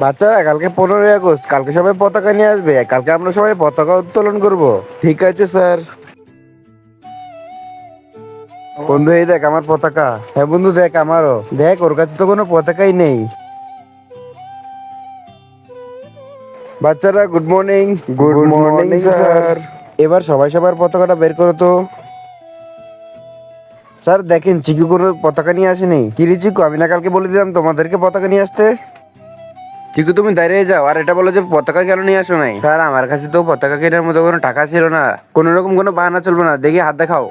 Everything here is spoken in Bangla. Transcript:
বাচ্চারা কালকে 15ই আগস্ট, কালকে সবাই পতাকা নিয়ে আসবে, কালকে আমরা সবাই পতাকা উত্তোলন করব। ঠিক আছে স্যার। বন্ধু এই দেখ আমার পতাকা। হ্যাঁ বন্ধু দেখ আমারও দেখ, ওর কাছে তো কোনো পতাকাই নেই। বাচ্চারা good morning. Good good morning morning sir. Sir. এবার সবাই সবার পতাকাটা বের করো তো। স্যার দেখেন চিকু কোনো পতাকা নিয়ে আসেনি। কি রে চিকু, আমি না কালকে বলে দিলাম তোমাদেরকে পতাকা নিয়ে আসতে? চিকু তুমি দাঁড়িয়ে যাও আর এটা বলো যে পতাকা কেন নিয়ে আসো নাই? স্যার আমার কাছে তো পতাকা কেনার মতো কোনো টাকা ছিল না। কোনো রকম কোনো বাহানা চলবে না, দেখি হাত দেখাও।